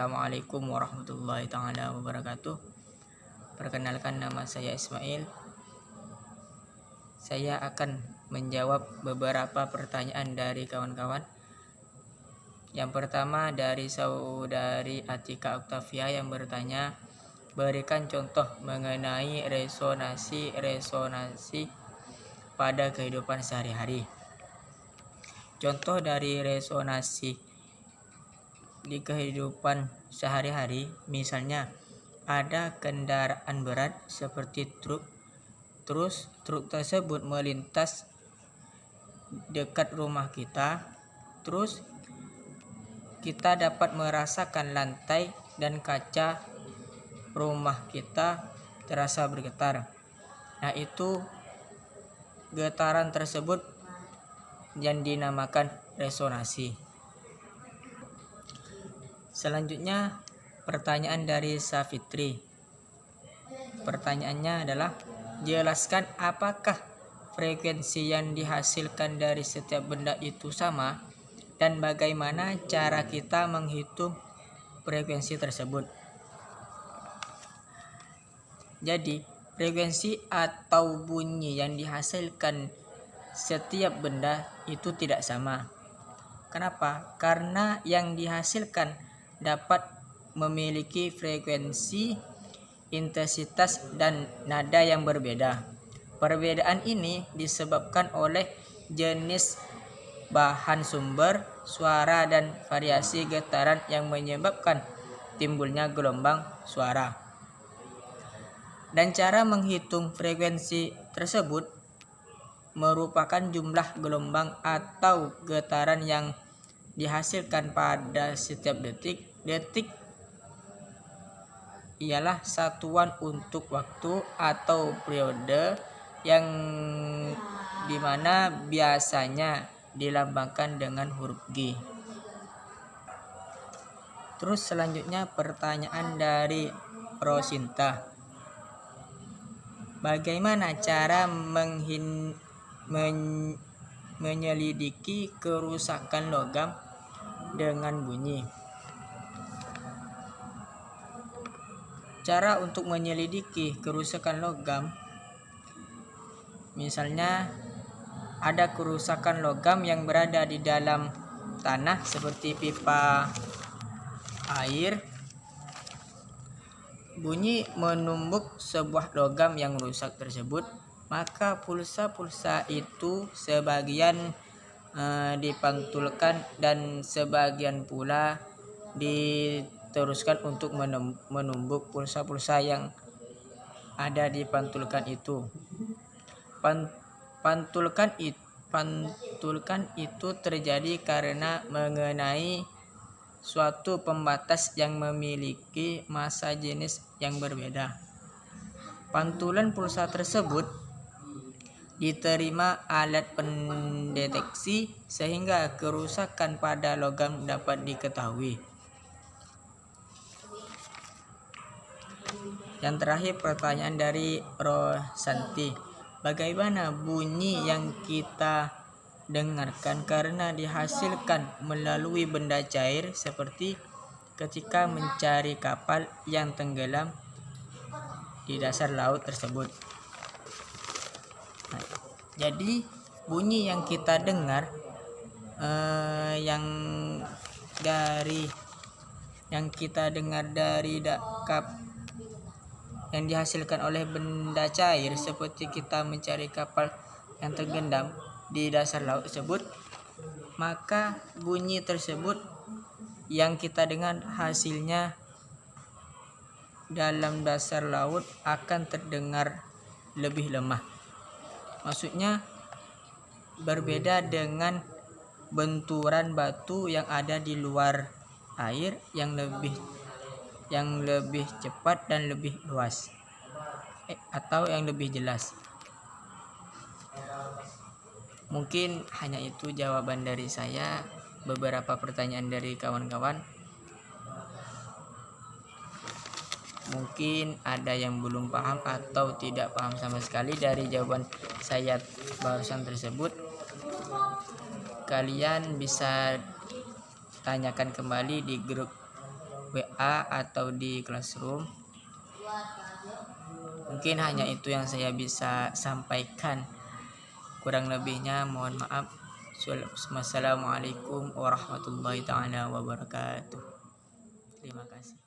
Assalamualaikum warahmatullahi taala wabarakatuh. Perkenalkan, nama saya Ismail. Saya akan menjawab beberapa pertanyaan dari kawan-kawan. Yang pertama dari saudari Atika Octavia yang bertanya, berikan contoh mengenai resonansi pada kehidupan sehari-hari. Contoh dari resonansi di kehidupan sehari-hari, misalnya ada kendaraan berat seperti truk, terus truk tersebut melintas dekat rumah kita, terus kita dapat merasakan lantai dan kaca rumah kita terasa bergetar. Nah, itu getaran tersebut yang dinamakan resonansi. Selanjutnya pertanyaan dari Safitri. Pertanyaannya adalah, jelaskan apakah frekuensi yang dihasilkan dari setiap benda itu sama dan bagaimana cara kita menghitung frekuensi tersebut. Jadi, frekuensi atau bunyi yang dihasilkan setiap benda itu tidak sama. Kenapa? Karena yang dihasilkan dapat memiliki frekuensi, intensitas, dan nada yang berbeda. Perbedaan ini disebabkan oleh jenis bahan sumber suara dan variasi getaran yang menyebabkan timbulnya gelombang suara. Dan cara menghitung frekuensi tersebut merupakan jumlah gelombang atau getaran yang dihasilkan pada setiap detik. Detik ialah satuan untuk waktu atau periode yang dimana biasanya dilambangkan dengan huruf G. Terus selanjutnya pertanyaan dari Rosinta. Bagaimana cara menyelidiki kerusakan logam dengan bunyi? Cara untuk menyelidiki kerusakan logam, misalnya ada kerusakan logam yang berada di dalam tanah seperti pipa air. Bunyi menumbuk sebuah logam yang rusak tersebut, maka pulsa-pulsa itu sebagian dipantulkan dan sebagian pula diteruskan untuk menumbuk pulsa-pulsa yang ada dipantulkan itu. Pantulkan itu terjadi karena mengenai suatu pembatas yang memiliki massa jenis yang berbeda. Pantulan pulsa tersebut diterima alat pendeteksi sehingga kerusakan pada logam dapat diketahui. Yang terakhir pertanyaan dari Rosanti. Bagaimana bunyi yang kita dengarkan karena dihasilkan melalui benda cair seperti ketika mencari kapal yang tenggelam di dasar laut tersebut? Jadi bunyi yang kita dengar yang kita dengar dari yang dihasilkan oleh benda cair seperti kita mencari kapal yang tenggelam di dasar laut tersebut, maka bunyi tersebut yang kita dengar hasilnya dalam dasar laut akan terdengar lebih lemah. Maksudnya berbeda dengan benturan batu yang ada di luar air yang lebih cepat dan lebih luas atau yang lebih jelas. Mungkin hanya itu jawaban dari saya. Beberapa pertanyaan dari kawan-kawan, mungkin ada yang belum paham atau tidak paham sama sekali dari jawaban saya barusan tersebut. Kalian bisa tanyakan kembali di grup WA atau di Classroom. Mungkin hanya itu yang saya bisa sampaikan. Kurang lebihnya mohon maaf. Wassalamualaikum warahmatullahi taala wabarakatuh. Terima kasih.